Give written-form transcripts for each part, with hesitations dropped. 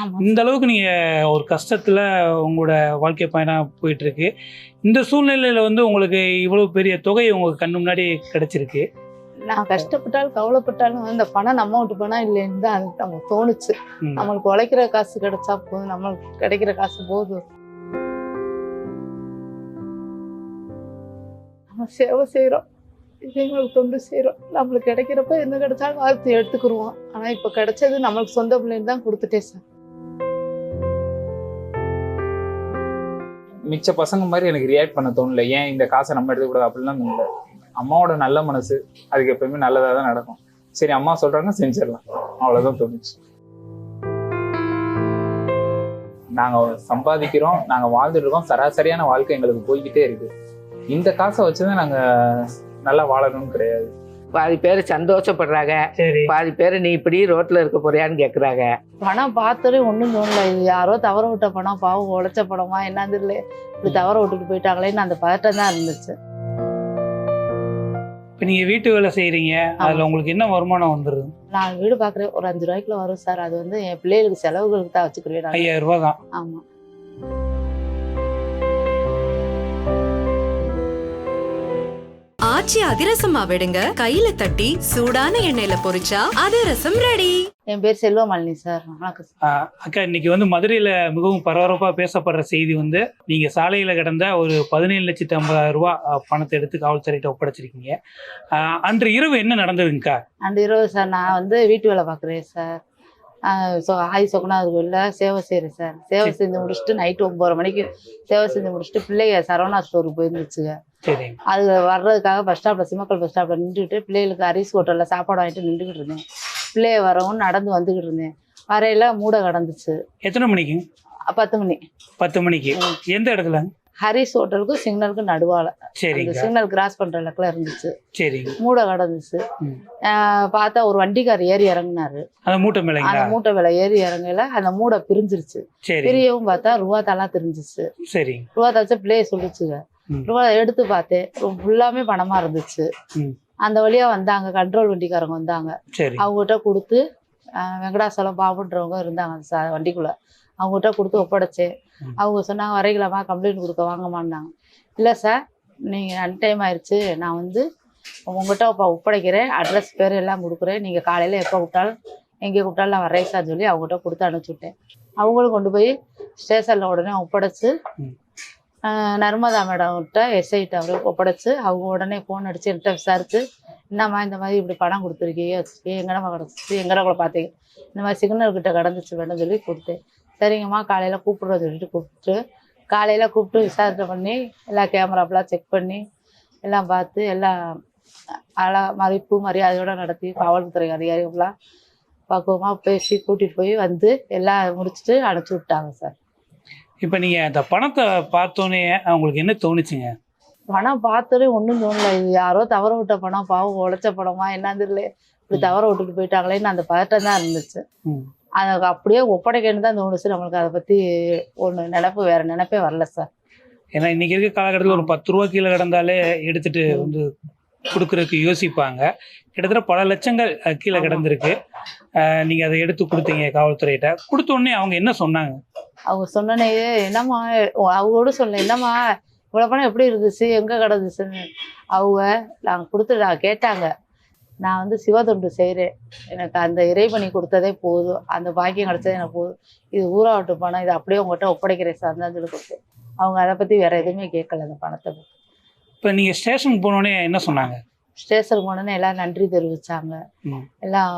ஆமா இந்த சார். அளவுக்கு நீங்கள் ஒரு கஷ்டத்தில் உங்களோட வாழ்க்கை பயணம் போயிட்டுருக்கு. இந்த சூழ்நிலையில் வந்து உங்களுக்கு இவ்வளோ பெரிய தொகை உங்கள் கண்ணு முன்னாடி கிடைச்சிருக்கு. நான் கஷ்டப்பட்டாலும் கவலைப்பட்டாலும் இந்த பணம் நம்ம விட்டு பணம் இல்லைன்னு தான் அது நமக்கு தோணுச்சு. ம். நம்மளுக்கு உழைக்கிற காசு கிடைச்சா போதும், நம்மளுக்கு கிடைக்கிற காசு போதும். நம்ம சேவை செய்கிறோம், எங்களுக்கு தொண்டு செய்கிறோம். நம்மளுக்கு கிடைக்கிறப்ப என்ன கிடைச்சாலும் வாழ்த்து எடுத்துக்கிருவோம். ஆனால் இப்போ கிடைச்சது நம்மளுக்கு சொந்த பிள்ளைன்னு தான் கொடுத்துட்டேன் சார். மிச்ச பசங்க மாதிரி எனக்கு ரியாக்ட் பண்ண தோணல. ஏன் இந்த காசை நம்ம எடுத்துக்கூடாது அப்படிலாம் தோணல. அம்மாவோட நல்ல மனசு அதுக்கு எப்பயுமே நல்லதாக தான் நடக்கும். சரி அம்மா சொல்றாங்க செஞ்சிடலாம், அவ்வளோதான் தோணுச்சு. நாங்கள் சம்பாதிக்கிறோம், நாங்கள் வாழ்ந்துட்டு இருக்கோம், சராசரியான வாழ்க்கை எங்களுக்கு போய்கிட்டே இருக்கு. இந்த காசை வச்சுதான் நாங்கள் நல்லா வாழணும்னு கிடையாது. பாதி பேர் சந்தோஷப்படுறாங்க, சரி. பாதி பேர் நீ இப்படி ரோட்ல இருக்க போறியான்னு கேக்குறாங்க. பணம் பார்த்தாலே ஒன்றும் தோணல. இது யாரோ தவற விட்ட பணம், பாவம் உழைச்ச பணமா என்னன்னு தெரியல, இப்படி தவற விட்டுட்டு போயிட்டாங்களேன்னு அந்த பதட்டம் தான் இருந்துச்சு. இப்போ நீங்கள் வீட்டு வேலை செய்கிறீங்க, அதில் உங்களுக்கு என்ன வருமானம் வந்துடுது? நான் வீடு பார்க்குறேன், ஒரு 5 ரூபாய்க்குள்ள வரும் சார். அது வந்து என் பிள்ளைகளுக்கு செலவுகளுக்கு தான் வச்சுக்கிறேன் நான். 5000 ரூபா தான். ஆமாம். ஆச்சி அதிரசமா விடுங்க, கையில தட்டி சூடான எண்ணெயில பொரிச்சா அதிரசம் ரெடி. என் பேர் செல்வமாலினி சார். வணக்கம் சார். அக்கா, இன்னைக்கு வந்து மதுரையில் மிகவும் பரபரப்பாக பேசப்படுற செய்தி வந்து நீங்கள் சாலையில் கிடந்த ஒரு 17,50,000 ரூபா பணத்தை எடுத்து காவல்துறையிட்ட ஒப்படைச்சிருக்கீங்க. அன்று இரவு என்ன நடந்ததுங்கக்கா? அந்த இரவு சார் நான் வந்து வீட்டு வேலை பார்க்குறேன் சார். ஆய் சொக்கனாது கோயிலில் சேவை செய்கிறேன் சார். சேவை செஞ்சு முடிச்சுட்டு நைட்டு 9:30 மணிக்கு சேவை செஞ்சு முடிச்சுட்டு பிள்ளைங்க சரவணா ஸ்டோருக்கு போயிருந்துச்சுங்க. சரி. அது வர்றதுக்காக பஸ் ஸ்டாப்பில், சிம்மக்கல் பஸ் ஸ்டாப்பில் நின்றுட்டு பிள்ளைகளுக்கு அரிசி ஹோட்டலில் சாப்பாடு வாங்கிட்டு நின்றுக்கிட்டு இருந்தேன். பிள்ளைய வரவும் நடந்து வந்துக்கிட்டு இருந்தேன். வரையில மூட கடந்துச்சு. எத்தனை மணிக்கு? 10 மணி. 10 மணிக்கு. எந்த இடத்துல? ஹரிஸ் ஹோட்டலுக்கும் சிக்னலுக்கும் நடுவால, சரிங்க. சிக்னல் கிராஸ் பண்ற இடத்துல இருந்துச்சு. சரிங்க. மூட கடந்துச்சு. ம். பார்த்தா ஒரு வண்டிக்கார் ஏறி இறங்குனாரு. அந்த மூட்டை மேலைங்களா? அந்த மூட்டை மேல ஏறி இறங்கல, அந்த மூடை பிரிஞ்சிருச்சு. சரி. பிரியவும் பார்த்தா ரூபா தாளா தெரிஞ்சிச்சு. சரி. ரூபா தாச்சா பிள்ளைய சொல்லிச்சுங்க. ம். ரூபா எடுத்து பார்த்தேன், ஃபுல்லாமே பணமா இருந்துச்சு. ம். அந்த வழியா வந்தாங்க, கண்ட்ரோல் வண்டிக்காரங்க வந்தாங்க. சரி. அவங்ககிட்ட கொடுத்து, வெங்கடாசலம் பாபுன்றவங்க இருந்தாங்க அந்த வண்டிக்குள்ள, அவங்ககிட்ட கொடுத்து ஒப்படைச்சேன். ம். அவங்க சொன்னாங்க வரைக்கலாமா, கம்ப்ளைண்ட் கொடுக்க வாங்கம்மான்னாங்க. இல்லை சார், நீங்கள் அன்டைம் ஆயிடுச்சு, நான் வந்து உங்கள்கிட்ட இப்போ ஒப்படைக்கிறேன், அட்ரஸ் பேர் எல்லாம் கொடுக்குறேன், நீங்கள் காலையில் எப்போ கூப்பிட்டாலும் எங்கே கூப்பிட்டாலும் நான் வரேன் சார் சொல்லி அவங்ககிட்ட கொடுத்து அனுப்பிச்சுட்டேன். அவங்களும் கொண்டு போய் ஸ்டேஷனில் உடனே ஒப்படைச்சு, ம். நர்மதா மேடம்கிட்ட எஸ்ஐட்ட அவரை ஒப்படைச்சு, அவங்க உடனே ஃபோன் அடித்து என்கிட்ட விசாரித்து, என்னம்மா இந்த மாதிரி இப்படி பணம் கொடுத்துருக்கீங்க, எங்கடம்மா கிடச்சிச்சு, எங்கடா கூட பார்த்தீங்க, இந்த மாதிரி சிக்னல்கிட்ட கடந்துச்சு வேணும்னு சொல்லி கொடுத்தேன். சரிங்கம்மா காலையில் கூப்பிட்றத சொல்லிட்டு கூப்பிட்டு, காலையில் கூப்பிட்டு விசாரித்து பண்ணி எல்லா கேமராப்பெலாம் செக் பண்ணி எல்லாம் பார்த்து எல்லாம் மதிப்பு மரியாதையோடு நடத்தி காவல்துறை அதிகாரிகள்லாம் பக்குவமாக பேசி கூட்டிகிட்டு போய் வந்து எல்லாம் முடிச்சுட்டு அனுப்பிச்சி விட்டாங்க சார். இப்போ நீங்கள் அந்த பணத்தை பார்த்தோன்னே உங்களுக்கு என்ன தோணுச்சுங்க? பணம் பார்த்தோன்னே ஒன்றும் தோணல. இது யாரோ தவற விட்ட பணம், பாவம் உழைச்ச பணமா என்னன்னு தெரியல, இப்படி தவற விட்டுட்டு போயிட்டாங்களேன்னு அந்த பதட்டம் தான் இருந்துச்சு. ம். அதை அப்படியே ஒப்படைக்கன்னு தான் தோணுச்சு. நம்மளுக்கு அதை பற்றி ஒன்று நினைப்பு, வேறு நினைப்பே வரல சார். ஏன்னா இன்றைக்கி இருக்க காலகட்டத்தில் ஒரு 10 ரூபா கீழே கிடந்தாலே எடுத்துகிட்டு வந்து கொடுக்குறதுக்கு யோசிப்பாங்க. கிட்டத்தட்ட பல லட்சங்கள் கீழே கிடந்திருக்கு. நீங்கள் அதை எடுத்து கொடுத்தீங்க காவல்துறையிட்ட. கொடுத்த உடனே அவங்க என்ன சொன்னாங்க? அவங்க சொன்னனே, என்னம்மா அவங்களோட சொன்னேன், என்னம்மா இவ்வளோ பணம் எப்படி இருந்துச்சு, எங்கே கிடந்துச்சுன்னு. அவங்க நான் கேட்டாங்க, நான் வந்து சிவத்தொண்டு செய்கிறேன், எனக்கு அந்த இறைவனி கொடுத்ததே போதும், அந்த பாக்கியம் கிடச்சதே எனக்கு போதும், இது ஊராவட்டு பணம், இது அப்படியே உங்கள்கிட்ட ஒப்படைக்கிறேன் சார் தான் சொல்லி கொடுத்தேன். அவங்க அதை பற்றி வேறு எதுவுமே கேட்கல அந்த பணத்தை பற்றி. இப்போ நீங்கள் ஸ்டேஷனுக்கு போனோடனே என்ன சொன்னாங்க? ஸ்டேஷனுக்கு போனோன்னே எல்லாம் நன்றி தெரிவித்தாங்க, ம். எல்லாம்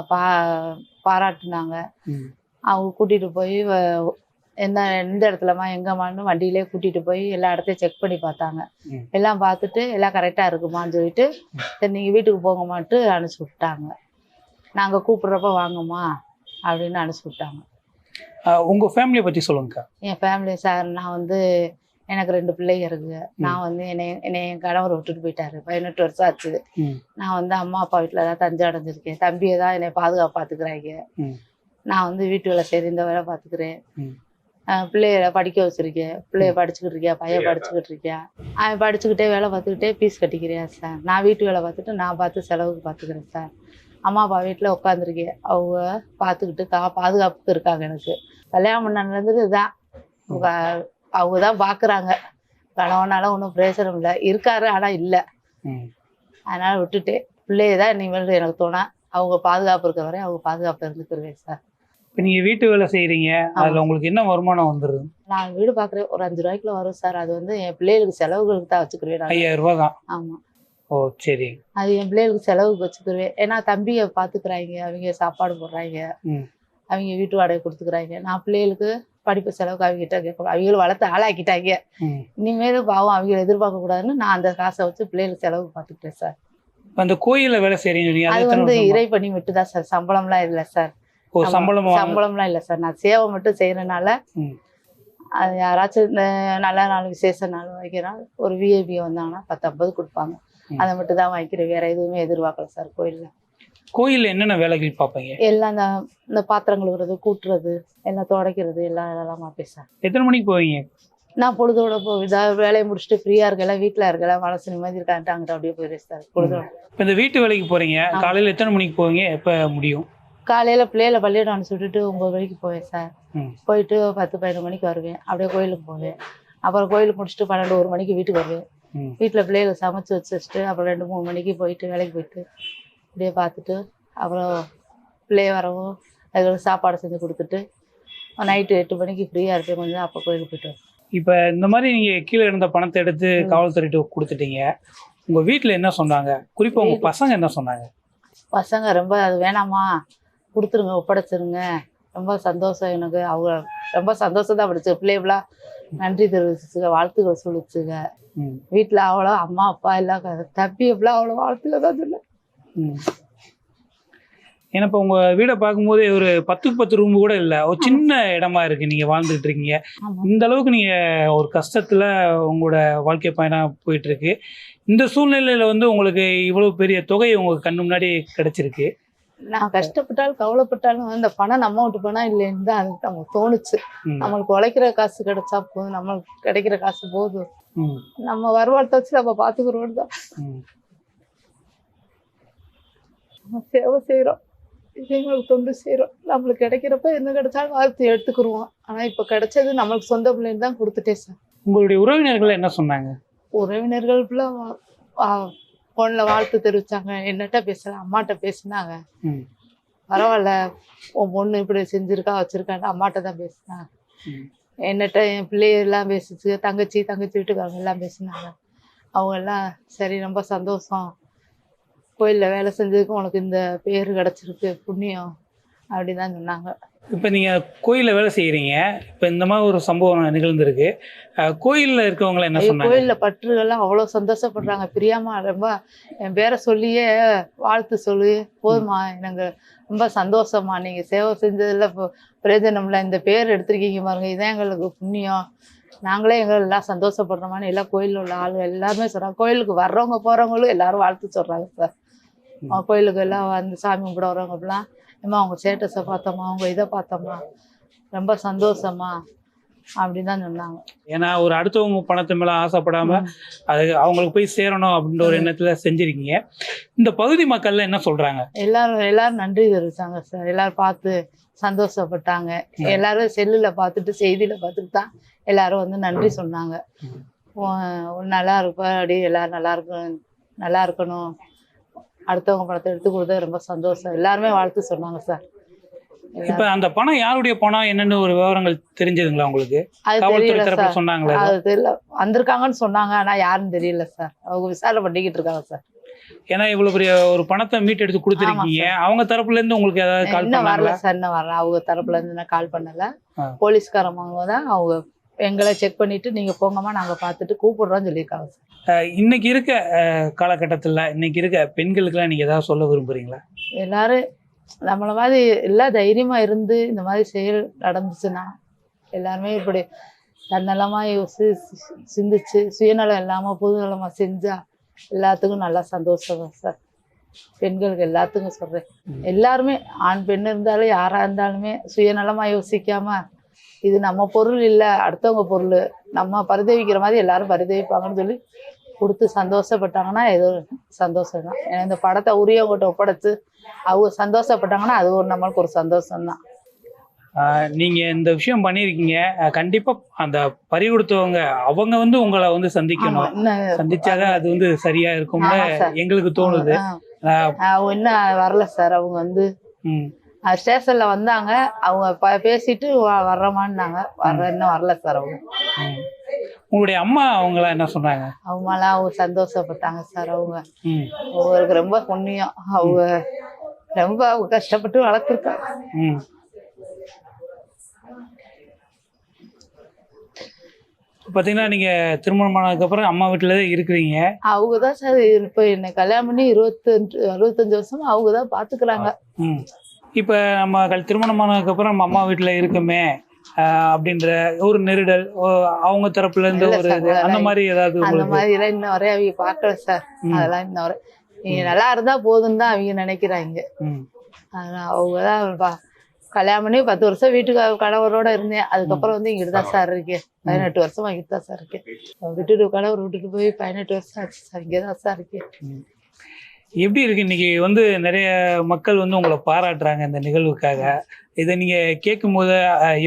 பாராட்டுனாங்க. ம். அவங்க கூட்டிகிட்டு போய் எந்த இடத்துலமா எங்கம்மான்னு வண்டியிலே கூட்டிகிட்டு போய் எல்லா இடத்தையும் செக் பண்ணி பார்த்தாங்க. ம். எல்லாம் பார்த்துட்டு எல்லாம் கரெக்டாக இருக்குமான்னு சொல்லிட்டு, சரி நீங்கள் வீட்டுக்கு போங்கம்மான்ட்டு அனுப்பிச்சி விட்டாங்க. நாங்கள் கூப்பிட்றப்ப வாங்கம்மா அப்படின்னு அனுப்பிச்சி விட்டாங்க. உங்கள் ஃபேமிலியை பற்றி சொல்லுங்கக்கா. என் ஃபேமிலி சார், நான் வந்து எனக்கு 2 பிள்ளைங்க இருக்குங்க. நான் வந்து என்னை என் கணவர் விட்டுட்டு போயிட்டாரு, 18 வருஷம் ஆச்சு. ம். நான் வந்து அம்மா அப்பா வீட்டில் தான் தஞ்சை அடைஞ்சிருக்கேன். தம்பியை தான் என்னை பாதுகாப்பு பார்த்துக்கிறாங்க. ம். நான் வந்து வீட்டு வேலை செய்கிற இந்த வேலை பார்த்துக்கிறேன். ம். பிள்ளைய படிக்க வச்சிருக்கேன். பிள்ளைய படிச்சுக்கிட்டு இருக்கியா, பையன் படிச்சுக்கிட்டு இருக்கியா, அவன் படிச்சுக்கிட்டே வேலை பார்த்துக்கிட்டே ஃபீஸ் கட்டிக்கிறியா சார், நான் வீட்டு வேலை பார்த்துட்டு நான் பார்த்து செலவுக்கு பார்த்துக்கிறேன் சார் அம்மா அப்பா வீட்டில் உட்காந்துருக்கேன். அவங்க பார்த்துக்கிட்டு பாதுகாப்புக்கு இருக்காங்க. எனக்கு கல்யாணம் பண்ணதுலேருந்து இதுதான் அவங்க தான் பார்க்குறாங்க. கணவனால ஒன்றும் பிரயோஜனம் இல்லை, இருக்காரு ஆனால் இல்லை. அதனால் விட்டுட்டு பிள்ளைய தான் இனிமேல் எனக்கு தோணா அவங்க பாதுகாப்பு இருக்க வரை அவங்க பாதுகாப்பு இருந்துக்கிருவேன் சார். இப்போ நீங்கள் வீட்டு வேலை செய்கிறீங்க, அதில் உங்களுக்கு என்ன வருமானம் வந்துடுது? நான் வீடு பார்க்குறேன், ஒரு 5 ரூபாய்க்குள்ள வரும் சார். அது வந்து என் பிள்ளைகளுக்கு செலவுகளுக்கு தான் வச்சுக்கிருவேன். 5000 ரூபா தான். ஆமாம். ஓ சரி. அது என் பிள்ளைகளுக்கு செலவுக்கு வச்சுக்கிருவேன். ஏன்னா தம்பியை பார்த்துக்கிறாங்க, அவங்க சாப்பாடு போடுறாங்க, அவங்க வீட்டு வாடகை கொடுத்துக்கிறாங்க. நான் பிள்ளைகளுக்கு படிப்பு செலவுக்கு அவங்ககிட்ட கேட்கணும். அவங்களும் வளர்த்து ஆளாக்கிட்டாங்க. இனிமேலும் பாவம் அவங்க எதிர்பார்க்க கூடாதுன்னு நான் அந்த காசை வச்சு பிள்ளைகளுக்கு செலவு பார்த்துக்கிட்டேன் சார். அந்த கோயிலில் வேலை செய்கிறீங்க, அது வந்து இறை பண்ணி விட்டு தான் சார், சம்பளம்லாம் இல்லை சார். சம்பளம்லாம் இல்லை சார். நான் சேவை மட்டும் செய்யறதுனால அது யாராச்சும் இந்த நல்ல நாள் விசேஷ நாள் வைக்கிறாங்க, ஒரு விஐபி வந்தாங்கன்னா 10-50 கொடுப்பாங்க. அதை மட்டும் தான் வாங்கிக்கிறேன், வேற எதுவுமே எதிர்பார்க்கல சார். கோயிலில் என்னென்ன வேலைகள் பார்ப்பீங்க? எல்லாம் இந்த பாத்திரம் கழுவுறது, கூட்டுறது, எல்லாம் துடைக்கிறது, எல்லாம் இதெல்லாம் பார்ப்பேன் சார். எத்தனை மணிக்கு போவீங்க? நான் பொழுதோட இதாக வேலையை முடிச்சுட்டு ஃப்ரீயாக இருக்கல, வீட்டில் இருக்கல, மனசு நிம்மதி இருக்கான்ட்டு அங்கிட்ட அப்படியே போயிடுவேன் சார் பொழுதோட. இப்போ இந்த வீட்டு வேலைக்கு போகிறீங்க, காலையில் எத்தனை மணிக்கு போவீங்க, எப்போ முடியும்? காலையில் பிள்ளைகளை பள்ளியிடம் அனுப்பிச்சுட்டு 9 மணிக்கு போவேன் சார். போயிட்டு 10-11 மணிக்கு வருவேன். அப்படியே கோயிலுக்கு போவேன். அப்புறம் கோயிலுக்கு முடிச்சுட்டு 12-1 மணிக்கு வீட்டுக்கு வருவேன். வீட்டில் பிள்ளைகளை சமைச்சு வச்சுட்டு அப்புறம் 2-3 மணிக்கு போயிட்டு வேலைக்கு போயிட்டு அப்படியே பார்த்துட்டு அப்புறம் பிள்ளைய வரவும் அதுக்கு சாப்பாடு செஞ்சு கொடுத்துட்டு நைட்டு 8 மணிக்கு ஃப்ரீயாக இருப்பேன் கொஞ்சம். அப்போ கோயிலுக்கு போயிட்டு வருவேன். இப்போ இந்த மாதிரி நீங்கள் கீழே இருந்த பணத்தை எடுத்து காவல்துறையிட்ட கொடுத்துட்டீங்க, உங்கள் வீட்டில் என்ன சொன்னாங்க? குறிப்பாக உங்கள் பசங்க என்ன சொன்னாங்க? பசங்க ரொம்ப அது வேணாமா, கொடுத்துருங்க, ஒப்படைச்சிருங்க, ரொம்ப சந்தோஷம் எனக்கு. அவங்க ரொம்ப சந்தோஷம் தான் படிச்சு பிள்ளைகளாம் நன்றி தெரிவிச்சுங்க, வாழ்த்துக்கள் சொல்லிச்சுங்க. வீட்டில் அவ்வளோ அம்மா அப்பா எல்லாம் தம்பி எப்படிலாம் அவ்வளோ வாழ்த்துக்கள் தான் சொன்னேன். ஏன்னா இப்போ உங்கள் வீடை பார்க்கும்போது ஒரு 10க்கு 10 ரூம் கூட இல்லை, ஒரு சின்ன இடமா இருக்குது, நீங்கள் வாழ்ந்துட்டு இருக்கீங்க. இந்த அளவுக்கு நீங்கள் ஒரு கஷ்டத்தில் உங்களோட வாழ்க்கை பயணம் போயிட்டுருக்கு. இந்த சூழ்நிலையில் வந்து உங்களுக்கு இவ்வளோ பெரிய தொகை உங்களுக்கு கண்ணு முன்னாடி கிடச்சிருக்கு. நான் கஷ்டப்பட்டாலும் கவலைப்பட்டாலும் இந்த பணம் நம்ம விட்டு பணம் இல்லைன்னு தான் அதுக்கு நமக்கு தோணுச்சு. நம்மளுக்கு உழைக்கிற காசு கிடைச்சா போதும், நம்மளுக்கு கிடைக்கிற காசு போதும், நம்ம வருமானத்தை வச்சு நம்ம பார்த்துக்கிறோம் தான் நம்ம சேவை செய்கிறோம், எங்களுக்கு தொண்டு செய்கிறோம். நம்மளுக்கு கிடைக்கிறப்ப என்ன கிடைச்சாலும் வாழ்த்து எடுத்துக்கிடுவோம். ஆனால் இப்போ கிடைச்சது நம்மளுக்கு சொந்த பிள்ளைன்னு தான் கொடுத்துட்டேன் சார். உங்களுடைய உறவினர்கள் என்ன சொன்னாங்க? உறவினர்கள் ஃபுல்லாக ஃபோனில் வாழ்த்து தெரிவித்தாங்க. என்னட்ட பேசல, அம்மாட்ட பேசினாங்க. பரவாயில்ல, உன் பொண்ணு இப்படி செஞ்சுருக்கா வச்சுருக்கான்னு அம்மாட்ட தான் பேசினாங்க. என்னட்ட என் பிள்ளையெல்லாம் பேசிச்சு, தங்கச்சி வீட்டுக்காரங்க எல்லாம் பேசினாங்க. அவங்க எல்லாம் சரி ரொம்ப சந்தோஷம், கோயிலில் வேலை செஞ்சதுக்கு உனக்கு இந்த பேர் கிடச்சிருக்கு, புண்ணியம் அப்படி தான் சொன்னாங்க. இப்போ நீங்கள் கோயிலில் வேலை செய்கிறீங்க, இப்போ இந்த மாதிரி ஒரு சம்பவம் நிகழ்ந்துருக்கு, கோயிலில் இருக்கவங்கள என்ன சொன்னாங்க? கோயிலில் பற்றுகள்லாம் அவ்வளோ சந்தோஷப்படுறாங்க. பிரியாமா ரொம்ப என் பேரை சொல்லியே வாழ்த்து சொல்லி, போதுமா எனக்கு ரொம்ப சந்தோஷமா, நீங்கள் சேவை செஞ்சதில் இப்போ பிரயோஜனம்ல, இந்த பேர் எடுத்திருக்கீங்க பாருங்க, இதான் எங்களுக்கு புண்ணியம், நாங்களே எல்லாம் சந்தோஷப்படுறோமான்னு எல்லாம் கோயிலில் உள்ள ஆளுங்க எல்லாருமே சொல்கிறாங்க. கோயிலுக்கு வர்றவங்க போகிறவங்களும் எல்லாரும் வாழ்த்து சொல்கிறாங்க சார். கோயிலுக்கு எல்லாம் வந்து சாமி கும்பிட வரவங்க அப்படிலாம், ஏம்மா அவங்க ஸ்டேட்டஸை பார்த்தோமா, அவங்க இதை பார்த்தோமா, ரொம்ப சந்தோஷமா அப்படின்னு தான் சொன்னாங்க. ஏன்னா ஒரு அடுத்தவங்க பணத்தை மேலே ஆசைப்படாமல் அது அவங்களுக்கு போய் சேரணும் அப்படின்ற ஒரு எண்ணத்தில் செஞ்சுருக்கீங்க. இந்த பகுதி மக்கள்லாம் என்ன சொல்கிறாங்க? எல்லாரும் நன்றி தெரிவித்தாங்க சார். எல்லாரும் பார்த்து சந்தோஷப்பட்டாங்க. எல்லாரும் செல்லில் பார்த்துட்டு செய்தியில் பார்த்துட்டு தான் எல்லாரும் வந்து நன்றி சொன்னாங்க. நல்லா இருப்பா அப்படி, எல்லாரும் நல்லா இருக்கணும், அடுத்தவங்க பணத்தை எடுத்து கொடுத்தா ரொம்ப சந்தோஷம், எல்லாருமே வாழ்த்து சொன்னாங்க சார். இப்ப அந்த பணம் யாருடைய பணம் என்னன்னு ஒரு விவரங்கள் தெரிஞ்சதுங்களா உங்களுக்கு? சொன்னாங்களா? அது தெரியல, வந்திருக்காங்கன்னு சொன்னாங்க, ஆனா யாருன்னு தெரியல சார். அவங்க விசாரணை பண்ணிக்கிட்டு இருக்காங்க சார். ஏன்னா இவ்வளவு பெரிய ஒரு பணத்தை மீட் எடுத்து கொடுத்துருக்கீங்க, அவங்க தரப்புல இருந்து உங்களுக்கு ஏதாவது கால் இன்னும் வரல சார்? இன்னும் வரல, அவங்க தரப்புல இருந்து நான் கால் பண்ணல. போலீஸ்காரங்க தான் அவங்க எங்களை செக் பண்ணிட்டு நீங்க போங்கம்மா நாங்க பார்த்துட்டு கூப்பிடுறோம்னு சொல்லியிருக்காங்க சார். இன்னைக்கு இருக்க காலகட்டத்தில் இன்னைக்கு இருக்க பெண்களுக்கெல்லாம் நீங்கள் ஏதாவது சொல்ல விரும்புகிறீங்களா? எல்லாரும் நம்மளை மாதிரி எல்லாம் தைரியமாக இருந்து இந்த மாதிரி செயல் நடந்துச்சுன்னா எல்லாருமே இப்படி தன்னலமாக சிந்திச்சு சுயநலம் இல்லாமல் பொதுநலமாக செஞ்சால் எல்லாத்துக்கும் நல்லா சந்தோஷம் சார். பெண்களுக்கு எல்லாத்துக்கும் சொல்கிறேன், எல்லாருமே ஆண் பெண் இருந்தாலும் யாராக இருந்தாலுமே சுயநலமாக யோசிக்காமல் இது நம்ம பொருள் இல்லை அடுத்தவங்க பொருள், நம்ம பரிதவிக்கிற மாதிரி எல்லாரும் பரிதவிப்பாங்கன்னு சொல்லி கொடுத்து சந்தோஷப்பட்டாங்கன்னா ஏதோ சந்தோஷம் தான். ஏன்னா இந்த படத்தை உரியவங்ககிட்ட ஒப்படைச்சு அவங்க சந்தோஷப்பட்டாங்கன்னா அது ஒரு நம்மளுக்கு ஒரு சந்தோஷம்தான். நீங்க இந்த விஷயம் பண்ணியிருக்கீங்க. கண்டிப்பா அந்த பறி கொடுத்தவங்க அவங்க வந்து உங்களை வந்து ஆமா, சந்திக்கணும். இன்னும் சந்திச்சாதான் அது வந்து சரியா இருக்கும்னு ஆமா சார். எங்களுக்கு தோணுது. அவங்க இன்னும் வரல சார். அவங்க வந்து ம். ஸ்டேஷன்ல வந்தாங்க. அவங்க பேசிட்டு வர்றோமான்னாங்க. இன்னும் வரல சார் அவங்க. ம். உங்களுடைய அம்மா அவங்கள என்ன சொன்னாங்க? அவங்களாம் அவங்க சந்தோஷப்பட்டாங்க சார். அவங்க ம். அவங்களுக்கு ரொம்ப புண்ணியம். அவங்க ரொம்ப அவங்க கஷ்டப்பட்டு வளர்த்துருக்காங்க. ம். பார்த்தீங்கன்னா நீங்க திருமணம் ஆனதுக்கப்புறம் அம்மா வீட்டில் தான் இருக்கிறீங்க. அவங்க தான் சார் இப்போ என்னை கல்யாணம் பண்ணி 25 வருஷமா அவங்க தான் பார்த்துக்கிறாங்க. ம். இப்போ நம்ம திருமணம் ஆனதுக்கப்புறம் நம்ம அம்மா வீட்டில் இருக்கோமே அப்படின்ற ஒரு நெருடல் அவங்க தரப்புல இருந்து இல்ல ஒரு சார், இது அந்த மாதிரி ஏதாவது அந்த உங்களுக்கு? மாதிரிலாம் இன்ன வரையும் அவங்க பார்க்கல சார். அதெல்லாம் இன்ன வரை நீங்க நல்லா இருந்தா போதுன்னு தான் அவங்க நினைக்கிறாங்க. ம். அதனால அவங்க தான் கல்யாணம் பண்ணி 10 வருஷம் வீட்டுக்கு கணவரோட இருந்தேன். அதுக்கப்புறம் வந்து இங்கிட்டு தான் சார் இருக்கேன். 18 வருஷமா இங்கிட்டு தான் சார் இருக்கேன். கணவர் விட்டுட்டு போய் 18 வருஷம் ஆச்சு சார். இங்கே தான் சார் இருக்கேன். எப்படி இருக்கு இன்னைக்கு வந்து நிறைய மக்கள் வந்து உங்களை பாராட்டுறாங்க இந்த நிகழ்வுக்காக. இதை நீங்க கேட்கும் போது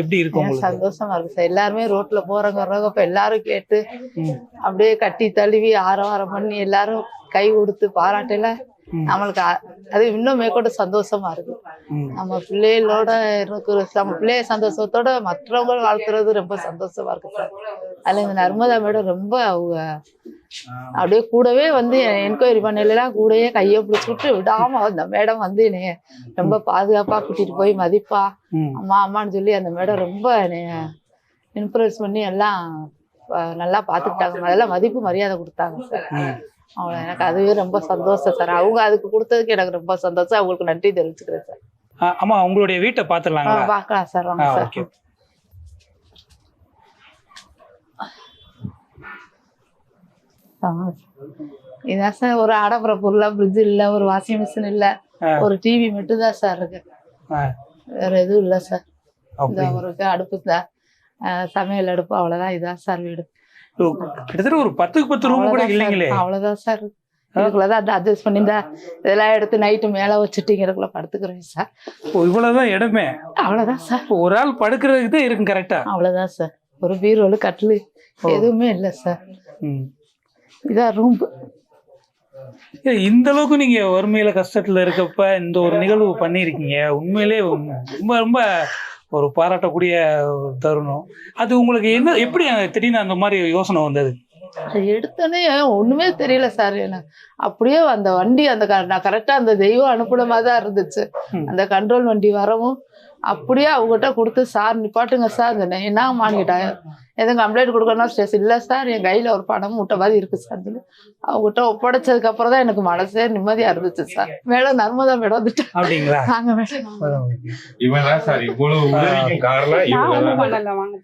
எப்படி இருக்கு உங்களுக்கு? சந்தோஷமா இருக்கு சார். எல்லாருமே ரோட்ல போறவங்க வர்றவங்க இப்ப எல்லாரும் கேட்டு அப்படியே கட்டி தழுவி ஆரவாரம் பண்ணி எல்லாரும் கை கொடுத்து பாராட்டல நம்மளுக்கு அது இன்னும் மேற்கொண்டு சந்தோஷமா இருக்கு. நம்ம பிள்ளைகளோட இருக்கிற நம்ம பிள்ளைய சந்தோஷத்தோட மற்றவங்க வாழ்த்துறது ரொம்ப சந்தோஷமா இருக்கு சார். அதுல இந்த நர்மதா மேடம் ரொம்ப அவங்க அப்படியே கூடவே வந்து என்கொயரி பண்ணலாம் கூடவே கையை பிடிச்சிட்டு விடாம அந்த மேடம் வந்து என்னைய ரொம்ப பாதுகாப்பா கூட்டிட்டு போய் மதிப்பா அம்மா அம்மான்னு சொல்லி அந்த மேடம் ரொம்ப என்னைய இன்ஃப்ளூயன்ஸ் பண்ணி எல்லாம் நல்லா பார்த்துக்கிட்டாங்க. அதெல்லாம் மதிப்பு மரியாதை கொடுத்தாங்க சார். அவ்வளோ எனக்கு அதுவே ரொம்ப சந்தோஷம் சார். அவங்க அதுக்கு கொடுத்ததுக்கு எனக்கு ரொம்ப சந்தோஷம். அவங்களுக்கு நன்றி தெரிவிச்சுக்கிறேன் சார். ஆமா, உங்களுடைய வீட்டை பார்த்துடலாங்களா? பார்க்கலாம் சார், வாங்க சார். ஓகே. இதான் சார் ஒரு ஆடம்பர பொருளா ஃப்ரிட்ஜ் இல்ல, ஒரு வாஷிங் மிஷின் இல்ல, ஒரு டிவி மட்டும் தான் சார் இருக்கு. வேற எதுவும் இல்ல சார். இந்த ஒரு அடுப்பு தான், சமையல் அடுப்பு, அவ்வளவுதான். இதான் சார் வீடு. கிட்டத்தட்ட ஒரு 10க்கு 10 ரூம் கூட இல்லைங்களே. அவ்வளவுதான் சார். இதுக்குள்ளதான் அந்த அட்ஜஸ்ட் பண்ணி இதெல்லாம் எடுத்து நைட்டு மேல வச்சுட்டு இதுக்குள்ள படுத்துக்கிறேன் சார். இவ்வளவுதான் இடமே? அவ்வளவுதான் சார். ஒரு ஆள் படுக்கிறதுக்கு தான் இருக்கும் கரெக்டா? அவ்வளவுதான் சார். ஒரு பீரோல் கட்டிலு எதுவுமே இல்லை சார். இதான் ரூம். இந்த அளவுக்கு நீங்க வறுமையில கஷ்டத்துல இருக்கப்ப இந்த ஒரு நிகழ்வு பண்ணிருக்கீங்க. உண்மையிலே ரொம்ப ரொம்ப ஒரு பாராட்டக்கூடிய ஒரு தருணம். அது உங்களுக்கு எப்படி திடீர்னு அந்த மாதிரி யோசனை வந்தது? எடுத்தோன்னே ஒண்ணுமே தெரியல சார். எனக்கு அப்படியே அந்த வண்டி நான் கரெக்டா அந்த தெய்வம் அனுப்புன மாதிரி தான் இருந்துச்சு. அந்த கண்ட்ரோல் வண்டி வரவும் அப்படியே அவங்ககிட்ட கொடுத்து, சார் நிப்பாட்டுங்க சார், என்ன மாணிக்கிட்டாங்க எதுவும் கம்ப்ளைண்ட் கொடுக்கணும் ஸ்டேஷன் இல்லை சார், என் கையில ஒரு பணம் மூட்டை மாதிரி இருக்கு சார் சொல்லி அவங்ககிட்ட ஒப்படைச்சதுக்கு அப்புறம் தான் எனக்கு மனசே நிம்மதியா இருந்துச்சு சார். மேடம் நர்மதா மேடம் வந்துட்டு அப்படிங்களா? வாங்க மேடம். இவன்தான் சார் இவ்வளவு உதவிக்கும் காரணம்.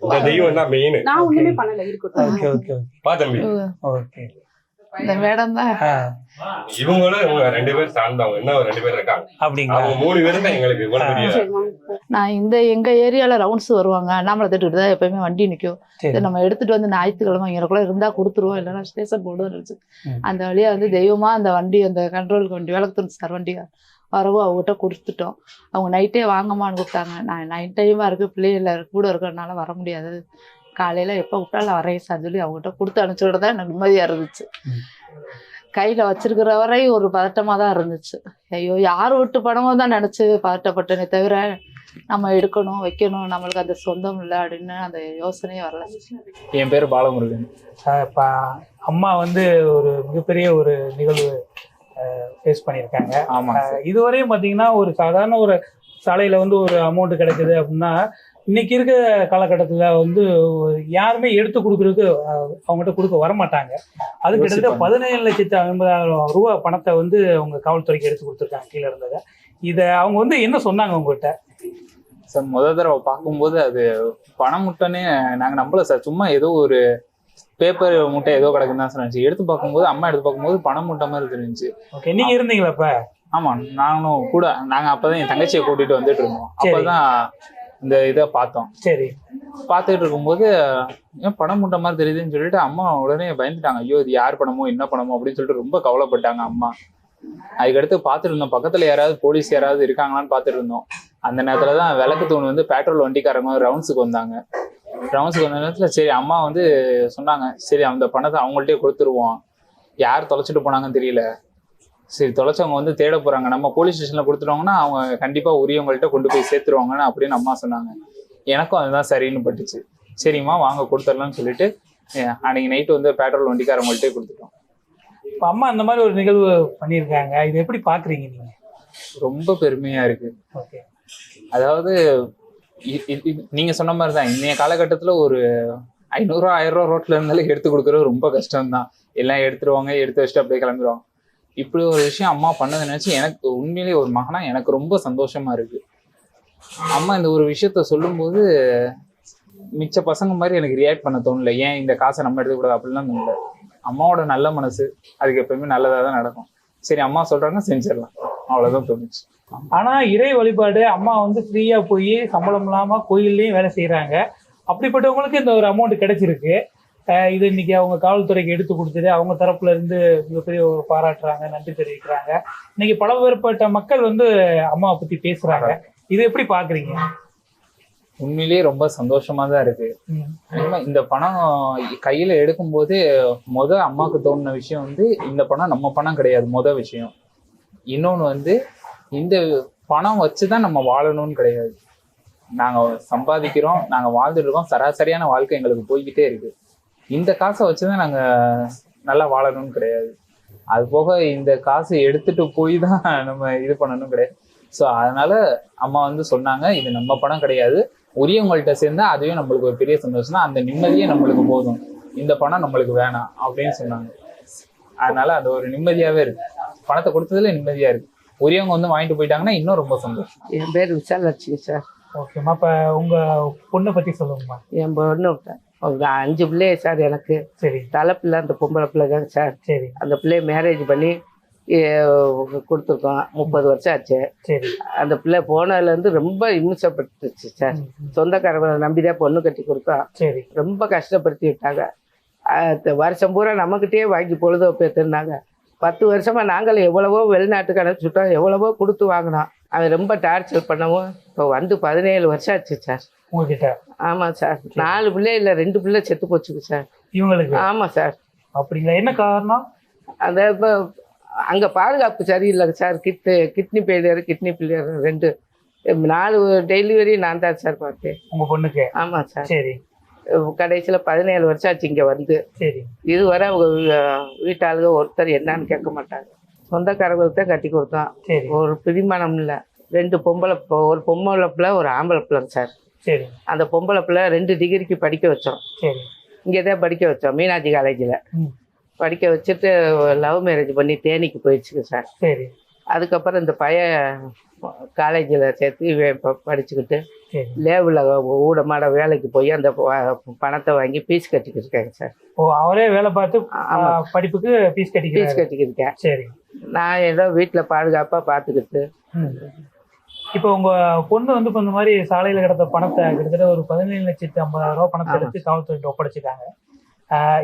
இந்த தெய்வம் தான் மெயின். நான் ஒண்ணுமே பண்ணல. இருக்கு பாத்தம்பி. ஓகே. இந்த மேடம் தான். இவங்களும் இவங்க 2 பேர் சார்ந்தவங்க. இன்னும் 2 பேர் இருக்காங்க. அப்படிங்களா? அவங்க 3 பேரும் தான் எங்களுக்கு இவ்வளவு பெரிய. நான் எங்க ஏரியால ரவுண்ட்ஸ் வருவாங்க. அண்ணாமலை திட்டு தான் எப்பயுமே வண்டி நிற்கும். நம்ம எடுத்துட்டு வந்து ஞாயிற்றுக்கிழமை எனக்குள்ள இருந்தா கொடுத்துருவோம், இல்லைன்னா ஸ்டேஷன் போடுவோம் இருந்துச்சு. அந்த வழியா வந்து தெய்வமா அந்த வண்டி, அந்த கண்ட்ரோலுக்கு வண்டி விளக்குத்து சார் வண்டி வரவும் அவங்ககிட்ட கொடுத்துட்டோம். அவங்க நைட்டே வாங்கம்மான்னு கூப்பிட்டாங்க. நான் நைட் டைமா இருக்கு, பிள்ளைகள கூட இருக்கிறதுனால வர முடியாது, காலையில எப்போ விட்டாலும் வரேன் சார் சொல்லி அவங்ககிட்ட கொடுத்து அனுப்பிச்சுட்டு தான் எனக்கு நிம்மதியா இருந்துச்சு. கையில வச்சிருக்கிற வரையும் ஒரு பதட்டமா தான் இருந்துச்சு. ஐயோ யார் விட்டு பணமோ தான் நினைச்சு பதட்டப்பட்டனே தவிர நம்ம எடுக்கணும் வைக்கணும் நம்மளுக்கு அந்த சொந்தம் இல்லை அப்படின்னு அந்த யோசனையே வரல. என் பேர் பாலமுருகன். இப்போ அம்மா வந்து ஒரு மிகப்பெரிய ஒரு நிகழ்வு ஃபேஸ் பண்ணியிருக்காங்க. ஆமாம். இதுவரையும் பார்த்தீங்கன்னா ஒரு சாதாரண ஒரு சாலையில் வந்து ஒரு அமௌண்ட் கிடைக்குது அப்படின்னா இன்னைக்கு இருக்க காலகட்டத்தில் வந்து யாருமே எடுத்து கொடுக்குறதுக்கு அவங்ககிட்ட கொடுக்க வரமாட்டாங்க. அது கிட்டத்தட்ட 17,50,000 ரூபா பணத்தை வந்து அவங்க காவல்துறைக்கு எடுத்து கொடுத்துருக்காங்க கீழே இருந்ததை. இதை அவங்க வந்து என்ன சொன்னாங்க உங்ககிட்ட? சார் முதல் தடவை பார்க்கும்போது அது பணம் முட்டைன்னே நாங்கள் நம்பல சார். சும்மா ஏதோ ஒரு பேப்பர் முட்டை ஏதோ கிடக்குன்னு தான் சார் இருந்துச்சு. எடுத்து பார்க்கும்போது அம்மா எடுத்து பார்க்கும்போது பணம் முட்டை மாதிரி தெரிஞ்சிச்சு. ஓகே, நீங்க இருந்தீங்களா அப்ப? ஆமா, நானும் கூட. நாங்க அப்பதான் என் தங்கச்சியை கூட்டிட்டு வந்துட்டு இருந்தோம். அப்பதான் இந்த இதை பார்த்தோம். சரி, பார்த்துட்டு இருக்கும்போது ஏன் பணம் முட்டை மாதிரி தெரியுதுன்னு சொல்லிட்டு அம்மா உடனே பயந்துட்டாங்க. ஐயோ இது யார் பணமோ என்ன பணமோ அப்படின்னு சொல்லிட்டு ரொம்ப கவலைப்பட்டாங்க அம்மா. அதுக்கடுத்து பார்த்துட்டு இருந்தோம், பக்கத்துல யாராவது போலீஸ் யாராவது இருக்காங்களான்னு பார்த்துட்டு இருந்தோம். அந்த நேரத்துல தான் விளக்கு தூண் வந்து பெட்ரோல் வண்டிக்காரங்க ரவுண்ட்ஸுக்கு வந்தாங்க. ரவுண்ட்ஸுக்கு வந்த நேரத்துல சரி அம்மா வந்து சொன்னாங்க, சரி அந்த பணத்தை அவங்கள்ட்டே கொடுத்துருவோம், யார் தொலைச்சிட்டு போனாங்கன்னு தெரியல, சரி தொலைச்சவங்க வந்து தேட போறாங்க, நம்ம போலீஸ் ஸ்டேஷன்ல கொடுத்துருவாங்கன்னா அவங்க கண்டிப்பா உரியவங்கள்ட்ட கொண்டு போய் சேர்த்துருவாங்கன்னு அப்படின்னு அம்மா சொன்னாங்க. எனக்கும் அதுதான் சரின்னு பட்டுச்சு. சரிம்மா வாங்க கொடுத்துடலாம்னு சொல்லிட்டு அன்னைக்கு நைட்டு வந்து பெட்ரோல் வண்டிக்காரங்கள்ட்டே கொடுத்துட்டோம். இப்போ அம்மா அந்த மாதிரி ஒரு நிகழ்வு பண்ணியிருக்காங்க, இதை எப்படி பாக்குறீங்க நீங்க? ரொம்ப பெருமையா இருக்கு. ஓகே, அதாவது நீங்க சொன்ன மாதிரி தான் இன்னைய காலகட்டத்துல ஒரு 500 1000 ரூபா ரோட்ல இருந்தாலும் எடுத்து கொடுக்கறது ரொம்ப கஷ்டம்தான். எல்லாம் எடுத்துருவாங்க, எடுத்து வச்சுட்டு அப்படியே கிளம்பிடுவாங்க. இப்படி ஒரு விஷயம் அம்மா பண்ணதை நினைச்சு எனக்கு உண்மையிலேயே ஒரு மகனா எனக்கு ரொம்ப சந்தோஷமா இருக்கு. அம்மா இந்த ஒரு விஷயத்த சொல்லும்போது மிச்ச பசங்க மாதிரி எனக்கு ரியாக்ட் பண்ண தோணல, ஏன் இந்த காசை நம்ம எடுத்துக்கூடாது அப்படிலாம் தோணல. அம்மாவோட நல்ல மனசு அதுக்கு எப்பவுமே நல்லதாக தான் நடக்கும். சரி அம்மா சொல்றாங்க செஞ்சிடலாம், அவ்வளவுதான் தோணுச்சு. ஆனா இறை வழிபாடு அம்மா வந்து ஃப்ரீயா போய் சம்பளம் இல்லாம கோயில்லையும் வேலை செய்யறாங்க. அப்படிப்பட்டவங்களுக்கு இந்த ஒரு அமௌண்ட் கிடைச்சிருக்கு. இது இன்னைக்கு அவங்க காவல்துறைக்கு எடுத்து கொடுத்துட்டு அவங்க தரப்புல இருந்து மிகப்பெரிய ஒரு பாராட்டுறாங்க, நன்றி தெரிவிக்கிறாங்க. இன்னைக்கு பலவேறுபட்ட மக்கள் வந்து அம்மாவை பத்தி பேசுறாங்க. இதை எப்படி பாக்குறீங்க? உண்மையிலேயே ரொம்ப சந்தோஷமா தான் இருக்கு. இந்த பணம் கையில எடுக்கும் போது அம்மாவுக்கு தோணுன விஷயம் வந்து இந்த பணம் நம்ம பணம் கிடையாது விஷயம். இன்னொன்னு வந்து இந்த பணம் வச்சுதான் நம்ம வாழணும்னு கிடையாது. நாங்க சம்பாதிக்கிறோம், நாங்க வாழ்ந்துட்டு இருக்கோம், சராசரியான வாழ்க்கை எங்களுக்கு போய்கிட்டே இருக்கு. இந்த காசை வச்சுதான் நாங்க நல்லா வாழணும்னு கிடையாது. அது போக இந்த காசை எடுத்துட்டு போய் தான் நம்ம இது பண்ணணும் கிடையாது. ஸோ அதனால அம்மா வந்து சொன்னாங்க, இது நம்ம பணம் கிடையாது, உரியவங்கள்ட்ட சேர்ந்தா அதுவே நம்மளுக்கு ஒரு பெரிய சந்தோஷம் தான், அந்த நிம்மதியே நம்மளுக்கு போதும், இந்த பணம் நம்மளுக்கு வேணாம் அப்படின்னு சொன்னாங்க. அதனால அது ஒரு நிம்மதியாவே இருக்கு. பணத்தை கொடுத்ததுல நிம்மதியா இருக்கு. உரியவங்க வந்து வாங்கிட்டு போயிட்டாங்கன்னா இன்னும் ரொம்ப சந்தோஷம். என் பேர் விசாலாட்சி சார். ஓகேம்மா, இப்போ உங்க பொண்ணை பத்தி சொல்லுங்கம்மா. என் பொண்ணு ஒரு 5 பிள்ளைய சார். எனக்கு சரி, தலை பிள்ளை அந்த பொம்பளை பிள்ளை தாங்க சார். சரி, அந்த பிள்ளைய மேரேஜ் பண்ணி கொடுத்துருக்கோம். 30 வருஷம் ஆச்சு. சரி. அந்த பிள்ளை போனதுலேருந்து ரொம்ப இம்சப்படுத்துச்சு சார். சொந்தக்காரங்களை நம்பிதான் பொண்ணு கட்டி கொடுத்தோம். சரி, ரொம்ப கஷ்டப்படுத்தி விட்டாங்க. வருஷம் பூரா நம்மக்கிட்டே வாங்கி பொழுதுபோக்குனாங்க. 10 வருஷமா நாங்கள் எவ்வளவோ வெளிநாட்டுக்கு அனுப்பிச்சுட்டோம், எவ்வளவோ கொடுத்து வாங்கினோம். அவன் ரொம்ப டார்ச்சர் பண்ணவும் இப்போ வந்து 17 வருஷம் ஆச்சு சார் உங்ககிட்ட. ஆமாம் சார். 4 பிள்ளை இல்லை 2 பிள்ளை செத்து போச்சுங்க சார் இவங்களுக்கு. ஆமாம் சார். அப்படிங்களா? என்ன காரணம்? அந்த இப்போ அங்கே பாதுகாப்பு சரியில்லைங்க sir. Kidney failure, kidney failure 2 4 delivery நான் தான் சார் பார்த்தேன் உங்க பொண்ணுக்கு. ஆமாம் சார். சரி. கடைசியில் 17 வருஷம் ஆச்சு இங்கே வந்து. சரி. இதுவரை அவங்க வீட்டாளுங்க ஒருத்தர் என்னன்னு கேட்க மாட்டாங்க. சொந்தக்காரங்களுக்கு தான் கட்டி கொடுத்தோம். சரி. ஒரு பிரிமானம் இல்லை. 2 பொம்பளை, ஒரு பொம்பளை பிள்ளை, ஒரு ஆம்பளை பிள்ளைங்க சார். சரி. அந்த பொம்பளை பிள்ளை 2 டிகிரிக்கு படிக்க வச்சோம். சரி. இங்கே தான் படிக்க வச்சோம், மீனாட்சி காலேஜில் படிக்க வச்சுட்டு லவ் மேரேஜ் பண்ணி தேனிக்கு போயிடுச்சுங்க சார். சரி. அதுக்கப்புறம் இந்த பையன் காலேஜில் சேர்த்து படிச்சுக்கிட்டு லேபில் ஊடமாட வேலைக்கு போய் அந்த பணத்தை வாங்கி ஃபீஸ் கட்டிக்கிட்டு இருக்காங்க சார். ஓ, அவரே வேலை பார்த்து படிப்புக்கு ஃபீஸ் கட்டிக்கிருக்கேன். சரி. நான் ஏதோ வீட்டில் பாதுகாப்பாக பார்த்துக்கிட்டு. இப்போ உங்க பொண்ணு வந்து இப்போ இந்த மாதிரி சாலையில் கிடந்த பணத்தை கிட்டத்தட்ட ஒரு 17,50,000 ரூபா பணத்தை எடுத்து காவல்துறையிட்ட ஒப்படைச்சிட்டாங்க.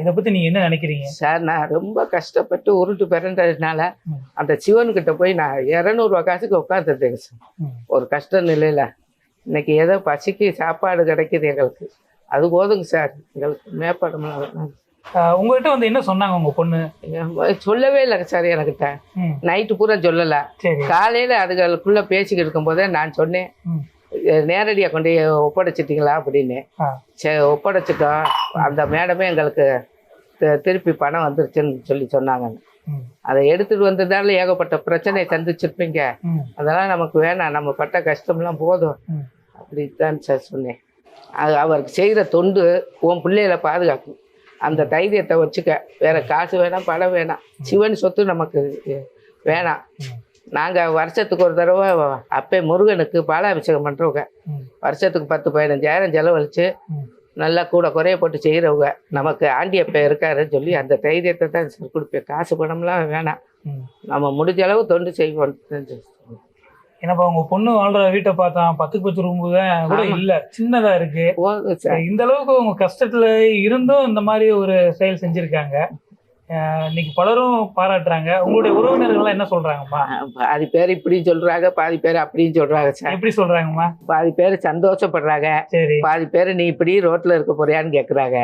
இதை பத்தி நீங்க என்ன நினைக்கிறீங்க சார்? நான் ரொம்ப கஷ்டப்பட்டு உருட்டு பிறந்ததுனால அந்த சிவன்கிட்ட போய் நான் 200 ரூபா காசுக்கு உட்காந்துருந்தேங்க சார். ஒரு கஷ்ட நிலையில இன்னைக்கு ஏதோ பசிக்கு சாப்பாடு கிடைக்குது எங்களுக்கு, அது போதுங்க சார். எங்களுக்கு மேப்பாடு உங்ககிட்ட வந்து என்ன சொன்னாங்க உங்க பொண்ணு? சொல்லவே இல்லைங்க சார் என்கிட்ட. நைட்டு பூரா சொல்லல. காலையில அதுகளுக்குள்ள பேசிக்கிட்டு இருக்கும் போதே நான் சொன்னேன், நேரடியா கொண்டு ஒப்படைச்சிட்டீங்களா அப்படின்னு. சரி, ஒப்படைச்சிட்டோம். அந்த மேடமே எங்களுக்கு திருப்பி பணம் வந்துருச்சுன்னு சொன்னாங்க. அதை எடுத்துட்டு வந்ததால ஏகப்பட்ட பிரச்சனையை சந்திச்சிருப்பீங்க, அதெல்லாம் நமக்கு வேணாம், நம்ம பட்ட கஷ்டம்லாம் போதும் அப்படித்தான் சார் சொன்னேன். அது அவருக்கு செய்கிற தொண்டு உன் பிள்ளைகளை பாதுகாக்கும், அந்த தைரியத்தை வச்சுக்க. வேற காசு வேணாம், பணம் வேணாம், சிவன் சொத்து நமக்கு வேணாம். நாங்கள் வருஷத்துக்கு ஒரு தடவை அப்பே முருகனுக்கு பாலாபிஷேகம் பண்ணுறவங்க, வருஷத்துக்கு 10-15,000 செலவழித்து நல்லா கூட குறைய போட்டு செய்கிறவங்க. நமக்கு ஆண்டியப்ப இருக்காருன்னு சொல்லி அந்த தைரியத்தை தான் சார் கொடுப்பேன். காசு பணம்லாம் வேணாம், நம்ம முடிஞ்ச அளவு தொண்டு செய்வோம். ஏன்னா உங்க பொண்ணு வாழ்ற வீட்டை பார்த்தா 10க்கு 10 ரூம் தான் கூட இல்ல, சின்னதா இருக்கு. இந்த அளவுக்கு உங்க கஷ்டத்துல இருந்தும் இந்த மாதிரி ஒரு செயல் செஞ்சிருக்காங்க. இன்னைக்கு பலரும் பாராட்டுறாங்க. உங்களுடைய உறவினர்கள் என்ன சொல்றாங்கம்மா? பாதி பேர் இப்படி சொல்றாங்க, பாதி பேர் அப்படின்னு சொல்றாங்க சார். எப்படி சொல்றாங்கம்மா? பாதி பேர் சந்தோஷப்படுறாங்க, சரி. பாதி பேர் நீ இப்படி ரோட்ல இருக்க போறியான்னு கேக்குறாங்க.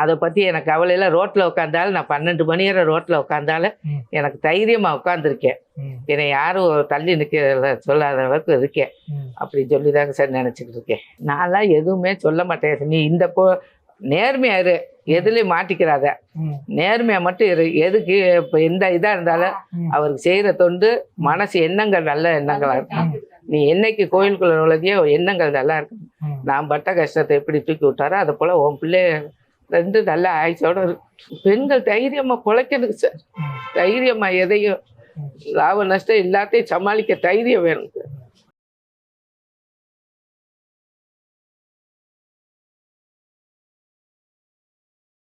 அதை பத்தி எனக்கு கவலையில ரோட்ல உட்காந்தாலும் நான் 12 மணி வரை ரோட்ல உட்காந்தாலும் எனக்கு தைரியமா உட்காந்துருக்கேன். என்னை யாரும் தள்ளி நிக்க சொல்லாத அளவுக்கு இருக்கேன். அப்படி சொல்லிதாங்க சார் நினைச்சுக்கிட்டு இருக்கேன். நான்லாம் எதுவுமே சொல்ல மாட்டேன். நீ இந்த நேர்மையா இரு, எதுலயும் மாட்டிக்கிறாத, நேர்மையா மட்டும் இரு. எதுக்கு இப்ப எந்த இதா இருந்தாலும் அவருக்கு செய்யற தொண்டு மனசு எண்ணங்கள் நல்ல எண்ணங்களா இருக்கும். நீ என்னைக்கு கோயிலுக்குள்ள நுழைஞ்சியோ எண்ணங்கள் நல்லா இருக்கும். நான் பட்ட கஷ்டத்தை எப்படி தூக்கி விட்டாரோ அதை போல உன் பிள்ளை 2 நல்ல ஆயுசோட இருக்கு. பெண்கள் தைரியமா பொழைக்கணுங்க சார். தைரியமா எதையும் லாப நஷ்டம் எல்லாத்தையும் சமாளிக்க தைரியம் வேணும் சார்.